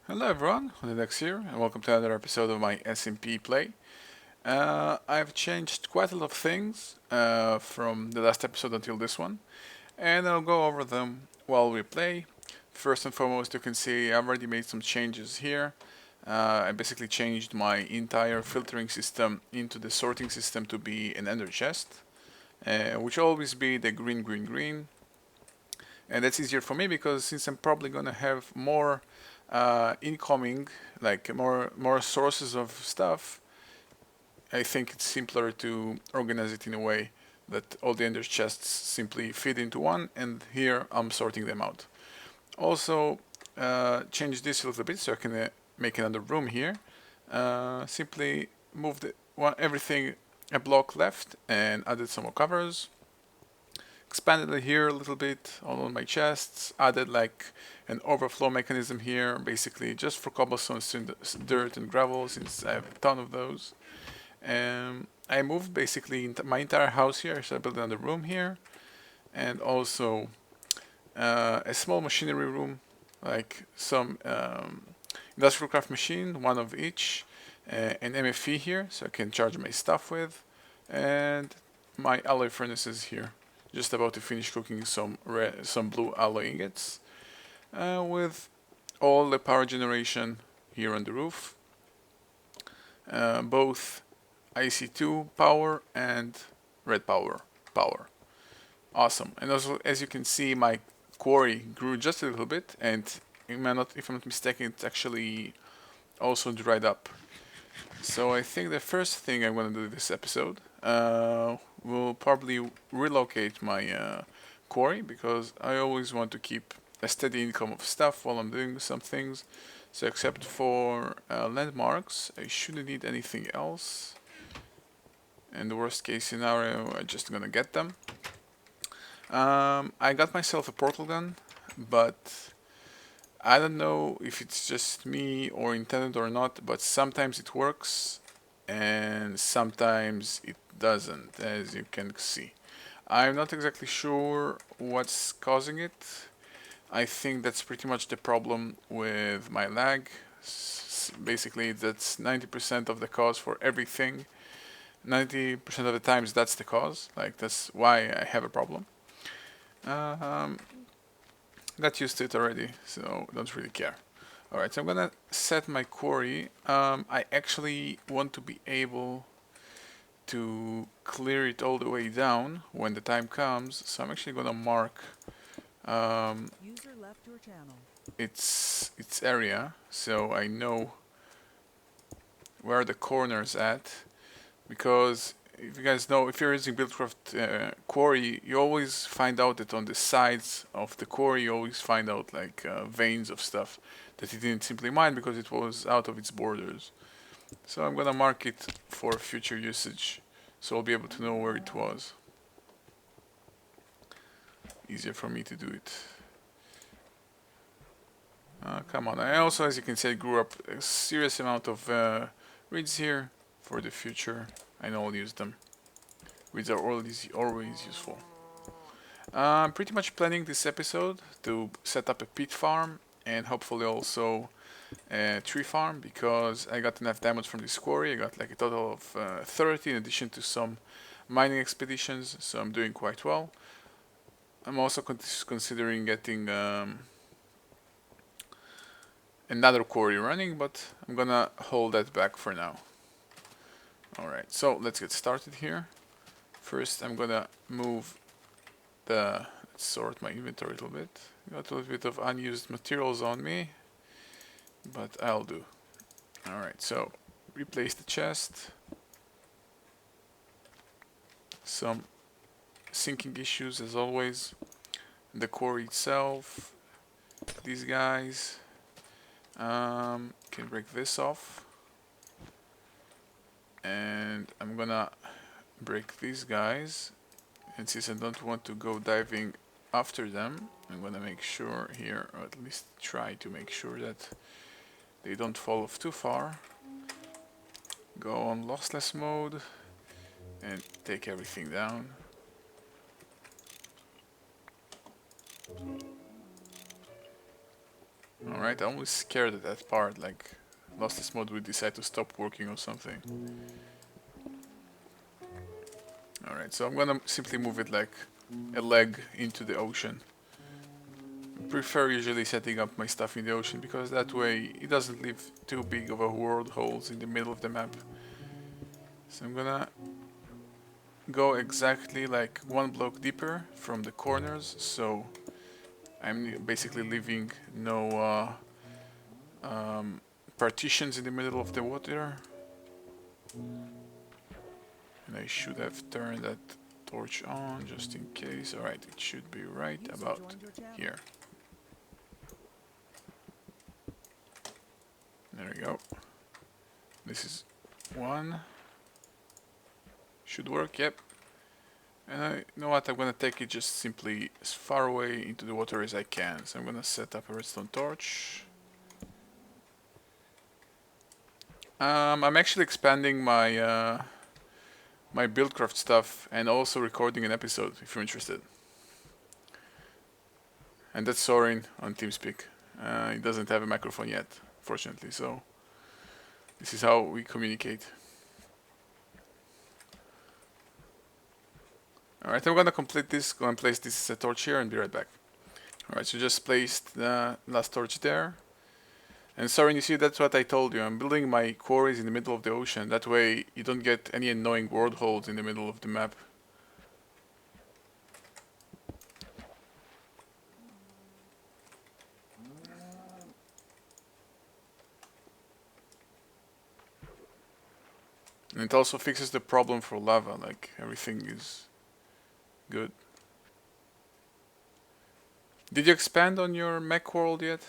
Hello everyone, odedex here, and welcome to another episode of my SMP play. I've changed quite a lot of things from the last episode until this one, and I'll go over them while we play. First and foremost, you can see I've already made some changes here. I basically changed my entire filtering system into the sorting system to be an ender chest, which will always be the green, green, green. And that's easier for me because since I'm probably gonna have more incoming, like more sources of stuff, I think it's simpler to organize it in a way that all the ender chests simply fit into one, and here I'm sorting them out. Also, change this a little bit so I can make another room here. Simply move everything a block left and added some more covers. Expanded it here a little bit on my chests, added like an overflow mechanism here, basically just for cobblestones, dirt and gravel, since I have a ton of those. I moved basically my entire house here, so I built another room here, and also a small machinery room, like some industrial craft machine, one of each, an MFE here, so I can charge my stuff with, and my alloy furnaces here. Just about to finish cooking some blue alloy ingots, with all the power generation here on the roof, both IC2 power and red power. Awesome. And also, as you can see, my quarry grew just a little bit, and if I'm not mistaken, it's actually also dried up. So I think the first thing I'm going to do this episode will probably relocate my quarry, because I always want to keep a steady income of stuff while I'm doing some things. So except for landmarks, I shouldn't need anything else. In the worst case scenario, I'm just gonna get them. I got myself a portal gun, but I don't know if it's just me or intended or not, but sometimes it works and sometimes it doesn't, as you can see. I'm not exactly sure what's causing it. I think that's pretty much the problem with my lag. Basically, that's 90% of the cause for everything. 90% of the times that's the cause. Like, that's why I have a problem. Um, got used to it already, so don't really care. Alright, so I'm gonna set my quarry. I actually want to be able to clear it all the way down when the time comes, so I'm actually gonna mark its area, so I know where the corner's at. Because if you guys know, if you're using Buildcraft Quarry, you always find out that on the sides of the quarry, you always find out like veins of stuff that it didn't simply mine because it was out of its borders. So I'm gonna mark it for future usage, so I'll be able to know where it was. Easier for me to do it. Come on. I also, as you can see, I grew up a serious amount of reeds here for the future. I know I'll use them. Reeds are always useful. I'm pretty much planning this episode to set up a peat farm and hopefully also a tree farm, because I got enough diamonds from this quarry. I got like a total of 30 in addition to some mining expeditions, so I'm doing quite well. I'm also considering getting another quarry running, but I'm gonna hold that back for now. Alright, so let's get started here. First, I'm gonna move let's sort my inventory a little bit. Got a little bit of unused materials on me, but I'll do. Alright, so replace the chest. Some sinking issues as always. The quarry itself. These guys. Can break this off. And I'm gonna break these guys. And since I don't want to go diving after them, I'm gonna make sure here, or at least try to make sure that they don't fall off too far. Go on lossless mode and take everything down. Alright, I'm always scared at that part, like lossless mode would decide to stop working or something. Alright, so I'm gonna simply move it like a leg into the ocean. I prefer usually setting up my stuff in the ocean because that way it doesn't leave too big of a world holes in the middle of the map. So I'm gonna go exactly like one block deeper from the corners, so I'm basically leaving no partitions in the middle of the water. And I should have turned that torch on just in case. Alright, it should be right about here. There we go. This is one. Should work, yep. And you know what, I'm gonna take it just simply as far away into the water as I can. So I'm gonna set up a redstone torch. I'm actually expanding my my buildcraft stuff and also recording an episode if you're interested. And that's Sorin on TeamSpeak. He doesn't have a microphone yet, fortunately, so this is how we communicate. Alright, I'm gonna complete this, go and place this torch here and be right back. Alright, so just placed the last torch there. And sorry, you see, that's what I told you. I'm building my quarries in the middle of the ocean. That way you don't get any annoying world holes in the middle of the map. And it also fixes the problem for lava, like everything is good. Did you expand on your mech world yet?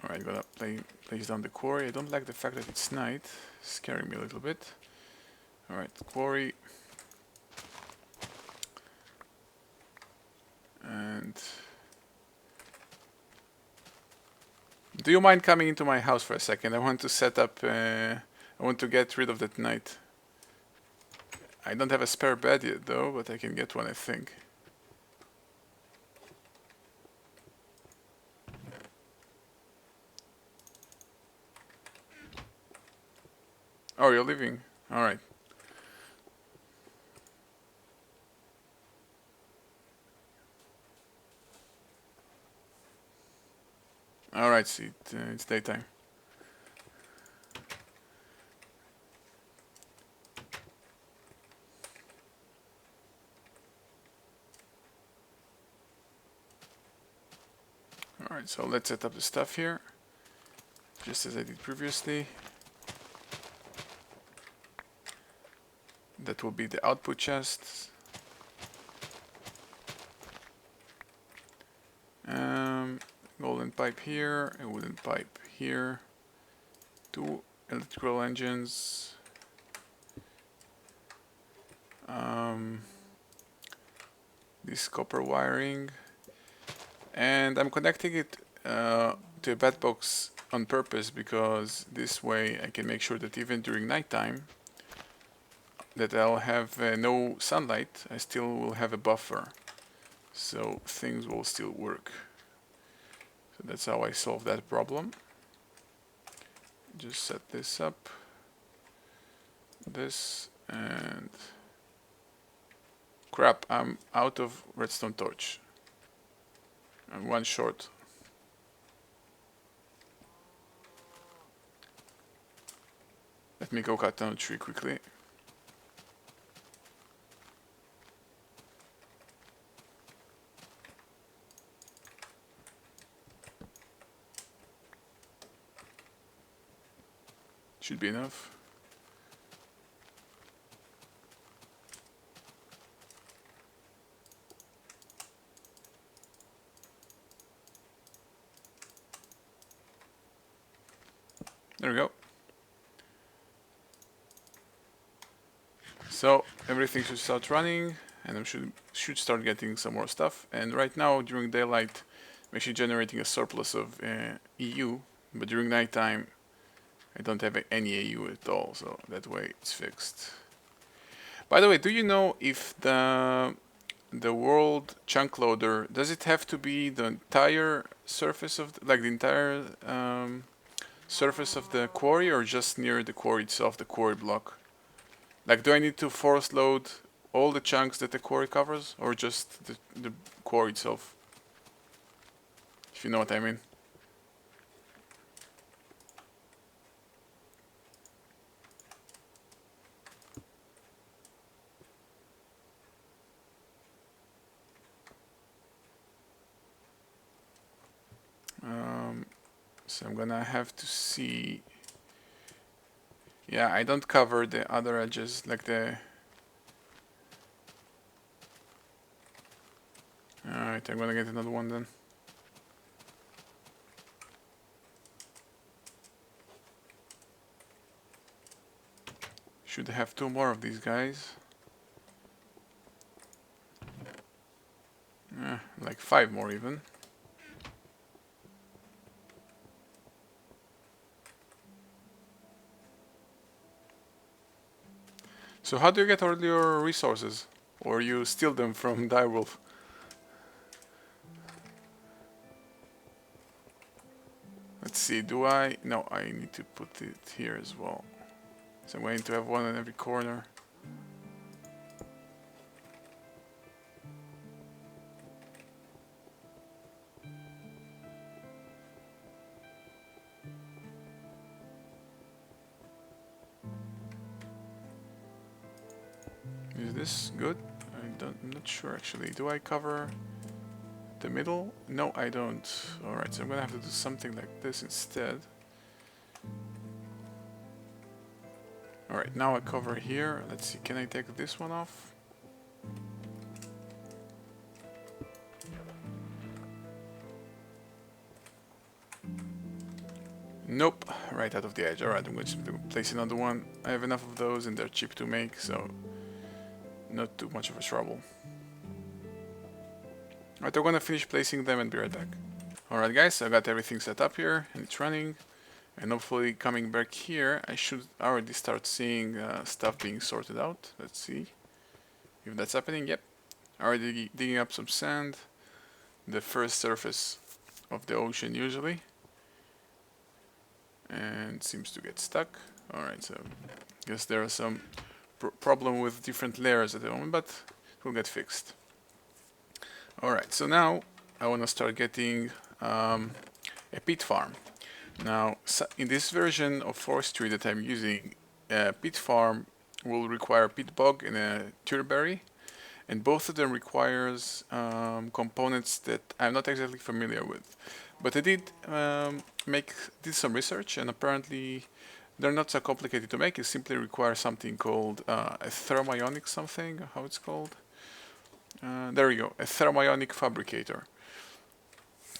Alright, gonna place down the quarry. I don't like the fact that it's night, scaring me a little bit. Alright, quarry. And do you mind coming into my house for a second? I want to set up, I want to get rid of that night. I don't have a spare bed yet though, but I can get one, I think. Oh, you're leaving? Alright. Alright, see, it's daytime. Alright, so let's set up the stuff here. Just as I did previously. That will be the output chests. Golden pipe here, a wooden pipe here. 2 electrical engines. This copper wiring. And I'm connecting it to a bed box on purpose because this way I can make sure that even during nighttime that I'll have no sunlight, I still will have a buffer, so things will still work. So that's how I solve that problem. Just set this up, this, and crap, I'm out of redstone torch. I'm one short. Let me go cut down a tree quickly. Should be enough. There we go. So everything should start running, and I should start getting some more stuff. And right now, during daylight, I'm actually generating a surplus of EU, but during nighttime, I don't have any AU at all, so that way it's fixed. By the way, do you know if the world chunk loader, does it have to be the entire surface of like the entire surface of the quarry, or just near the quarry itself, the quarry block? Like, do I need to force load all the chunks that the quarry covers, or just the quarry itself? If you know what I mean. So I'm gonna have to see. Yeah, I don't cover the other edges, like the... Alright, I'm gonna get another one then. Should have two more of these guys. Like 5 more even. So how do you get all your resources? Or you steal them from Direwolf? Let's see, do I... No, I need to put it here as well. So I'm going to have one in every corner. Is this good? I'm not sure actually. Do I cover the middle? No, I don't. Alright, so I'm gonna have to do something like this instead. Alright, now I cover here. Let's see, can I take this one off? Nope, right out of the edge. Alright, I'm going to place another one. I have enough of those and they're cheap to make, so not too much of a trouble. Alright, I'm gonna finish placing them and be right back. Alright guys, I got everything set up here and it's running. And hopefully coming back here, I should already start seeing stuff being sorted out. Let's see if that's happening. Yep, already digging up some sand. The first surface of the ocean usually. And seems to get stuck. Alright, so guess there are some problem with different layers at the moment, but it will get fixed. Alright, so now I want to start getting a peat farm. Now, in this version of forestry that I'm using, a peat farm will require peat bog and a tuberberry, and both of them requires components that I'm not exactly familiar with. But I did did some research, and apparently they're not so complicated to make. It simply requires something called a thermionic something. How it's called? There we go, a thermionic fabricator.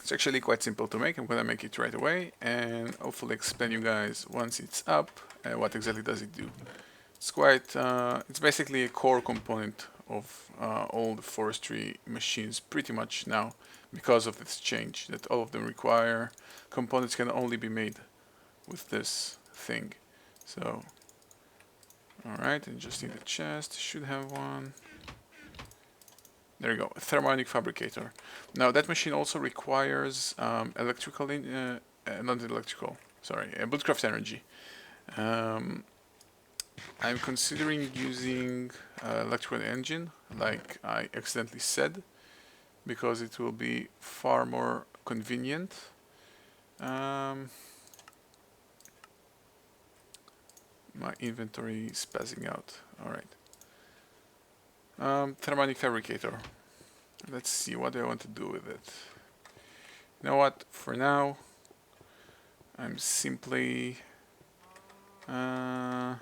It's actually quite simple to make. I'm gonna make it right away and hopefully explain you guys once it's up what exactly does it do. It's quite, it's basically a core component of all the forestry machines pretty much now, because of this change that all of them require components can only be made with this thing. So, alright, and just in the chest, should have one. There you go, a thermionic fabricator. Now that machine also requires electrical, not electrical, sorry, Buildcraft energy. I'm considering using electrical engine, like I accidentally said, because it will be far more convenient. My inventory is spazzing out. Alright. Thermionic fabricator. Let's see, what do I want to do with it? You know what? For now, I'm simply I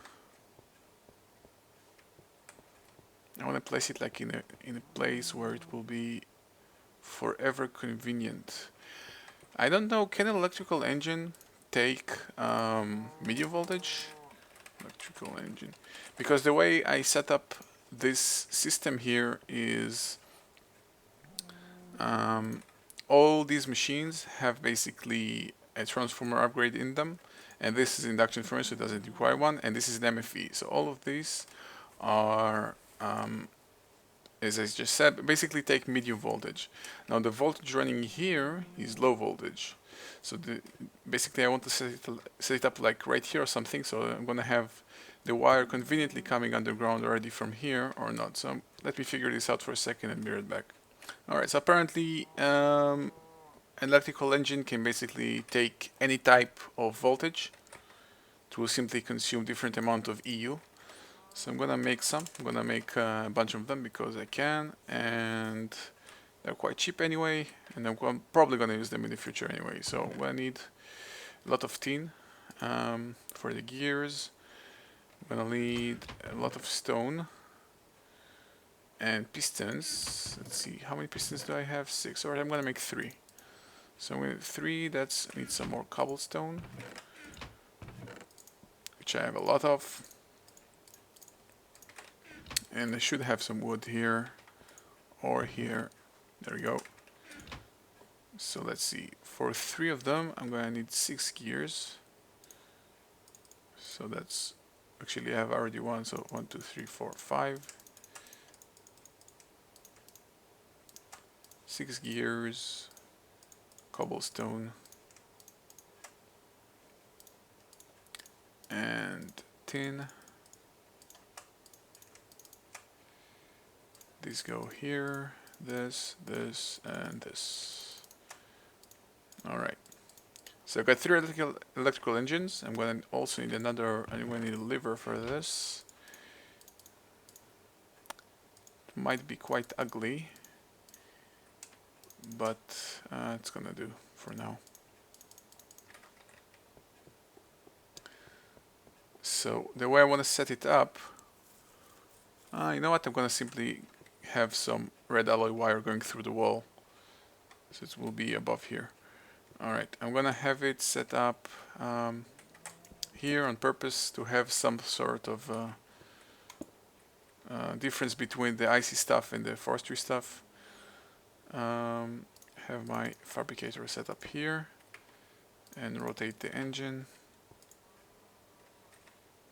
want to place it like in a place where it will be forever convenient. I don't know, can an electrical engine take medium voltage? electrical engine. Because the way I set up this system here is all these machines have basically a transformer upgrade in them, and this is induction furnace, so it doesn't require one, and this is an MFE. So all of these are, as I just said, basically take medium voltage. Now the voltage running here is low voltage. So basically I want to set it up like right here or something, so I'm going to have the wire conveniently coming underground already from here or not. So let me figure this out for a second and be right back. Alright, so apparently an electrical engine can basically take any type of voltage. It will simply consume different amount of EU. So I'm gonna make some. I'm gonna make a bunch of them because I can, and they're quite cheap anyway, and I'm probably gonna use them in the future anyway. So I'm gonna need a lot of tin for the gears. I'm gonna need a lot of stone and pistons. Let's see, how many pistons do I have? 6. Alright, I'm gonna make 3. So with 3, I need some more cobblestone, which I have a lot of. And I should have some wood here or here. There we go. So let's see, for 3 of them I'm gonna need 6 gears. So that's actually I have already 1, so 1, 2, 3, 4, 5. 6 gears, cobblestone, and tin. These go here, this, and this. Alright. So I've got 3 electrical engines. I'm going to also need I'm going to need a lever for this. It might be quite ugly, but it's going to do for now. So the way I want to set it up, you know what, I'm going to simply have some red alloy wire going through the wall, so it will be above here. Alright, I'm gonna have it set up here on purpose to have some sort of difference between the icy stuff and the forestry stuff. Have my fabricator set up here and rotate the engine.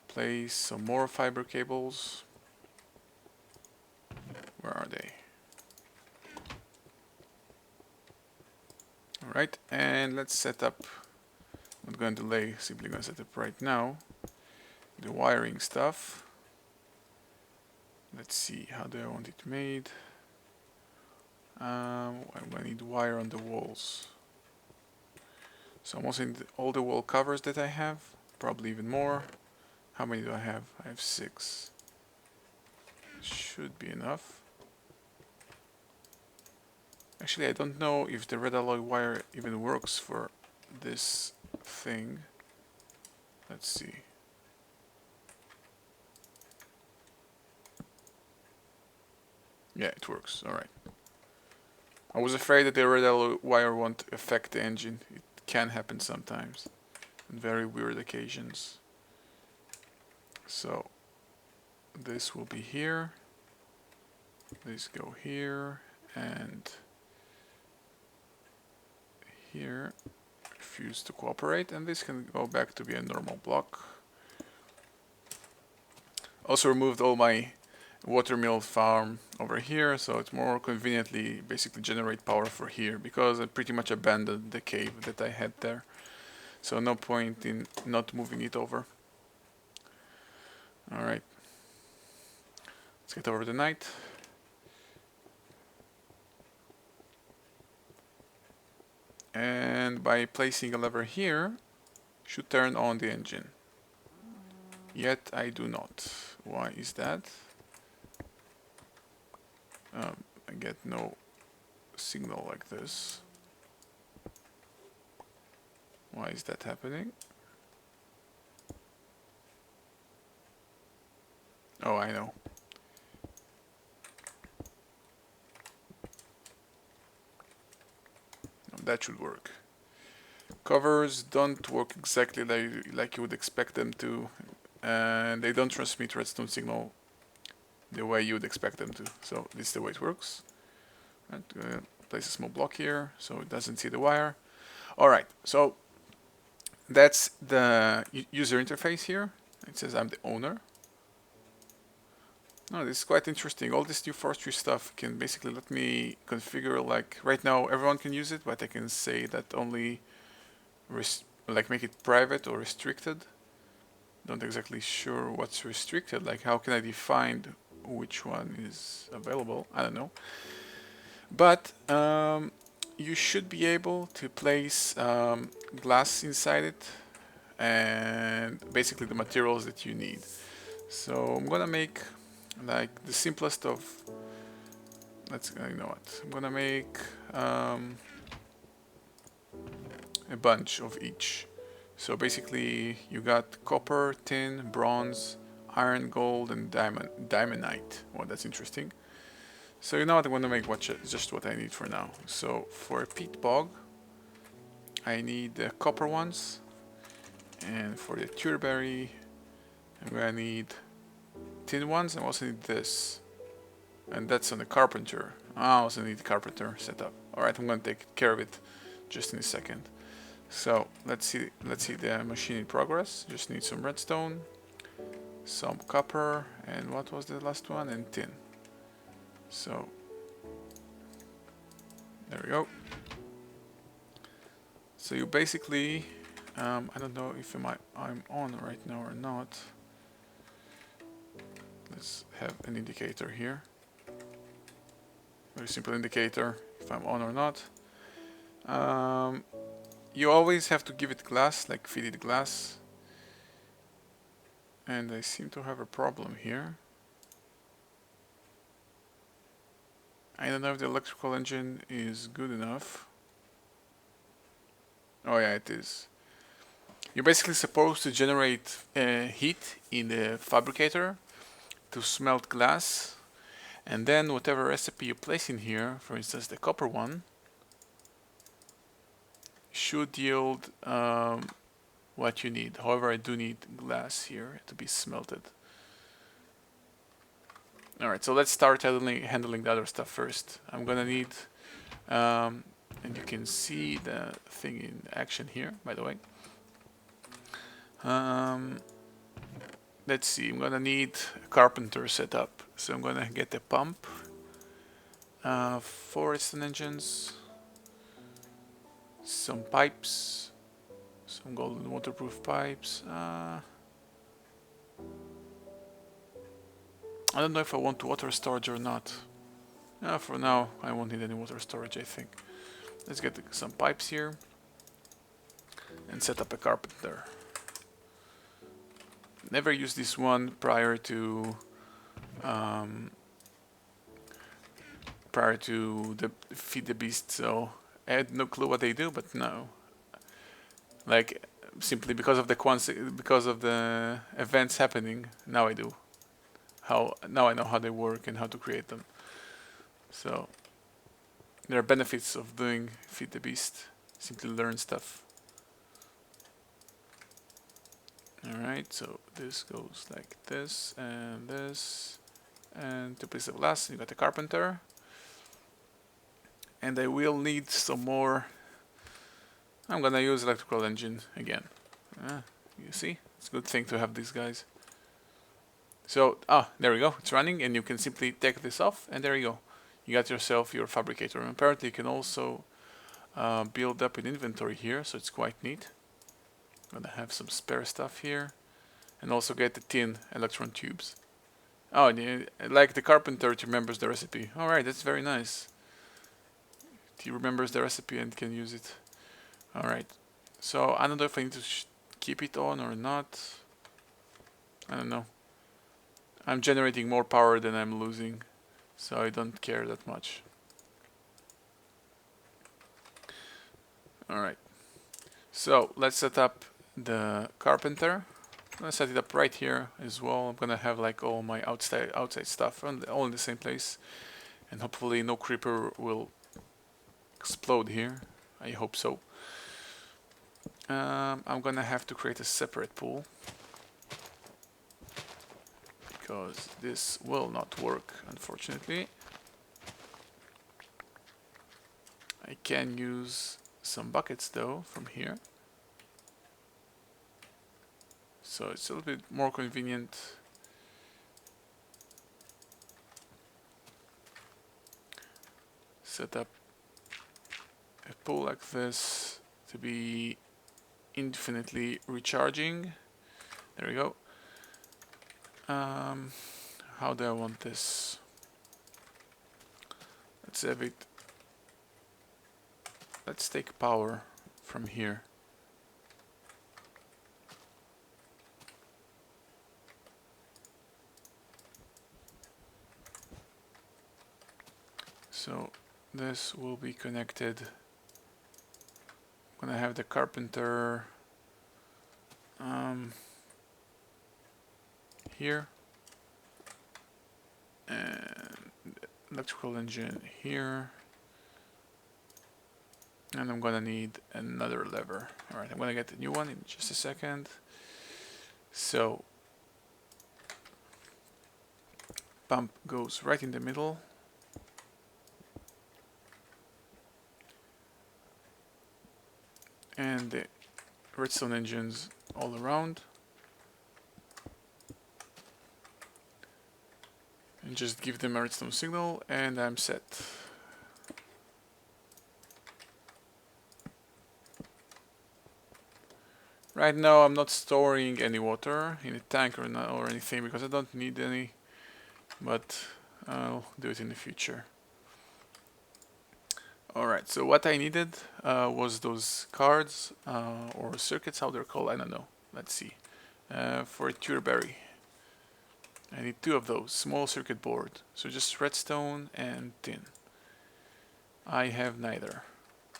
Place some more fiber cables. Where are they? Alright, and let's set up, I'm not going to delay, simply going to set up right now the wiring stuff. Let's see, how do I want it made? I'm going to need wire on the walls. So I'm also in all the wall covers that I have, probably even more. How many do I have? I have 6. Should be enough. Actually, I don't know if the red alloy wire even works for this thing. Let's see. Yeah, it works. Alright. I was afraid that the red alloy wire won't affect the engine. It can happen sometimes on very weird occasions. So this will be here. These go here and here. Refuse to cooperate, and this can go back to be a normal block. Also removed all my watermill farm over here, so it's more conveniently basically generate power for here, because I pretty much abandoned the cave that I had there. So no point in not moving it over. Alright. Let's get over the night. And by placing a lever here, should turn on the engine. Yet I do not. Why is that? I get no signal like this. Why is that happening? Oh, I know. That should work. Covers don't work exactly like you would expect them to. and they don't transmit redstone signal the way you'd expect them to. So this is the way it works. And place a small block here so it doesn't see the wire. Alright, so that's the user interface here. It says I'm the owner. Oh, this is quite interesting. All this new forestry stuff can basically let me configure, like right now everyone can use it, but I can say that only like make it private or restricted. Not exactly sure what's restricted, like how can I define which one is available? I don't know. But you should be able to place glass inside it and basically the materials that you need. So I'm gonna make like the simplest of, you know what, I'm gonna make a bunch of each. So basically you got copper, tin, bronze, iron, gold, and diamondite. Well, that's interesting. So you know what, I'm gonna make just what I need for now. So for a peat bog, I need the copper ones, and for the tuberberry, I'm gonna need tin ones. I also need this, and that's on the carpenter. I also need the carpenter setup. All right, I'm gonna take care of it just in a second. So let's see the machine in progress. Just need some redstone, some copper, and what was the last one? And tin. So there we go. So you basically, I don't know if I'm on right now or not. Let's have an indicator here. Very simple indicator if I'm on or not. You always have to give it glass, like feed it glass. And I seem to have a problem here. I don't know if the electrical engine is good enough. Oh yeah, it is. You're basically supposed to generate heat in the fabricator to smelt glass, and then whatever recipe you place in here, for instance the copper one, should yield what you need. However, I do need glass here to be smelted. Alright, so let's start handling the other stuff first. I'm gonna need, and you can see the thing in action here, by the way. Let's see, I'm gonna need a carpenter setup. So I'm gonna get a pump, 4 piston engines, some pipes, some golden waterproof pipes. I don't know if I want water storage or not. For now, I won't need any water storage, I think. Let's get some pipes here and set up a carpenter. Never used this one prior to the feed the beast, so I had no clue what they do, but no. Like simply because of the events happening, now I do. Now I know how they work and how to create them. So there are benefits of doing feed the beast. Simply learn stuff. Alright, so this goes like this, and to place the glass, you got the carpenter. And I will need some more. I'm gonna use electrical engine again. You see, it's a good thing to have these guys. So, there we go, it's running, and you can simply take this off, and there you go. You got yourself your fabricator. And apparently you can also build up an inventory here, so it's quite neat. I'm gonna have some spare stuff here, and also get the tin electron tubes. Oh, and like the carpenter remembers the recipe. Alright, that's very nice. He remembers the recipe and can use it. Alright, so I don't know if I need to keep it on or not. I don't know. I'm generating more power than I'm losing, so I don't care that much. Alright, so let's set up the carpenter. I'm gonna set it up right here as well. I'm gonna have like all my outside stuff all in the same place, and hopefully no creeper will explode here. I hope so. I'm gonna have to create a separate pool. because this will not work, unfortunately. I can use some buckets though from here, so it's a little bit more convenient. Set up a pool like this to be infinitely recharging. There we go. How do I want this? Let's have it. Let's take power from here. So this will be connected. I'm gonna have the carpenter here, and electrical engine here, and I'm gonna need another lever. Alright, I'm gonna get a new one in just a second. So pump goes right in the middle. And the redstone engines all around. And just give them a redstone signal and I'm set. Right now I'm not storing any water in a tank or anything because I don't need any, but I'll do it in the future. Alright, so what I needed was those cards or circuits, how they're called, I don't know. Let's see. For a tuberberry. I need 2 of those, small circuit board. So just redstone and tin. I have neither.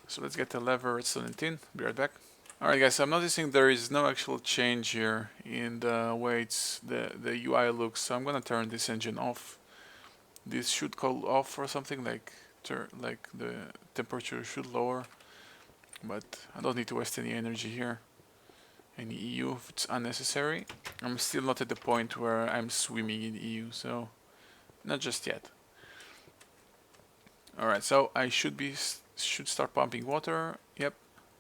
So let's get the lever, redstone and tin. Be right back. Alright guys, so I'm noticing there is no actual change here in the way the UI looks. So I'm gonna turn this engine off. This should call off or something, like the temperature should lower. But I don't need to waste any energy here. Any EU if it's unnecessary. I'm still not at the point where I'm swimming in EU, so not just yet. Alright, so I should start pumping water. Yep,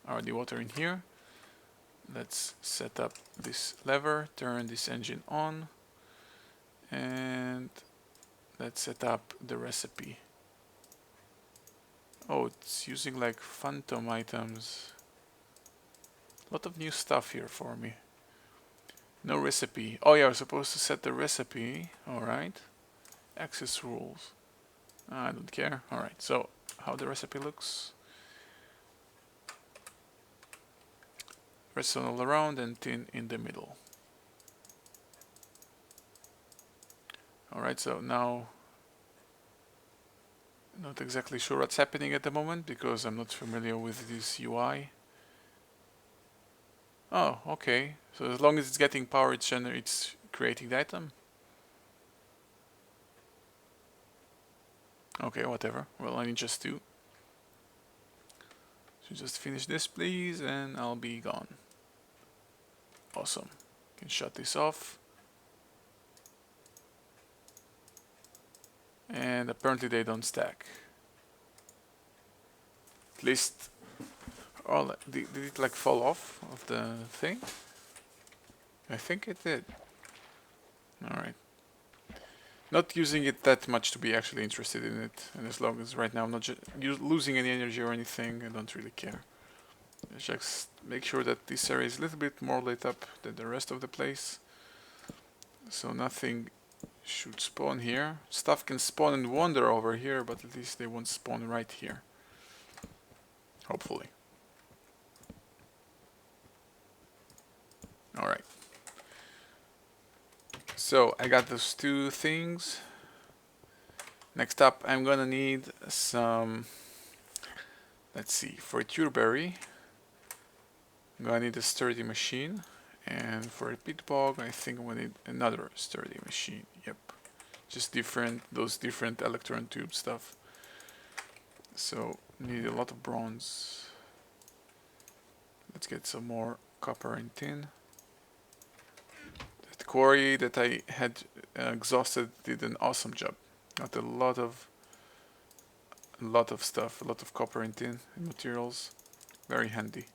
already water in here. Let's set up this lever, turn this engine on, and let's set up the recipe. Oh, it's using like phantom items. A lot of new stuff here for me. No recipe. Oh yeah, I was supposed to set the recipe. Alright. Access rules. I don't care. Alright, so how the recipe looks. Redstone all around and tin in the middle. Alright, so now not exactly sure what's happening at the moment because I'm not familiar with this UI. Oh, okay. So as long as it's getting power, it's creating the item. Okay, whatever. Well, I need just 2. So just finish this, please, and I'll be gone. Awesome. Can shut this off. And apparently they don't stack. At least, oh, did it like fall off of the thing? I think it did. Alright. Not using it that much to be actually interested in it, and as long as right now I'm not losing any energy or anything, I don't really care. Just make sure that this area is a little bit more lit up than the rest of the place. So nothing should spawn here. Stuff can spawn and wander over here, but at least they won't spawn right here. Hopefully. Alright. So I got those 2 things. Next up I'm gonna need some, let's see, for a tuberberry I'm gonna need a sturdy machine, and for a pit bog I think I'm gonna need another sturdy machine. Yep, just those different electron tube stuff. So need a lot of bronze. Let's get some more copper and tin. That quarry that I had exhausted did an awesome job. Got a lot of stuff, a lot of copper and tin and materials. Very handy.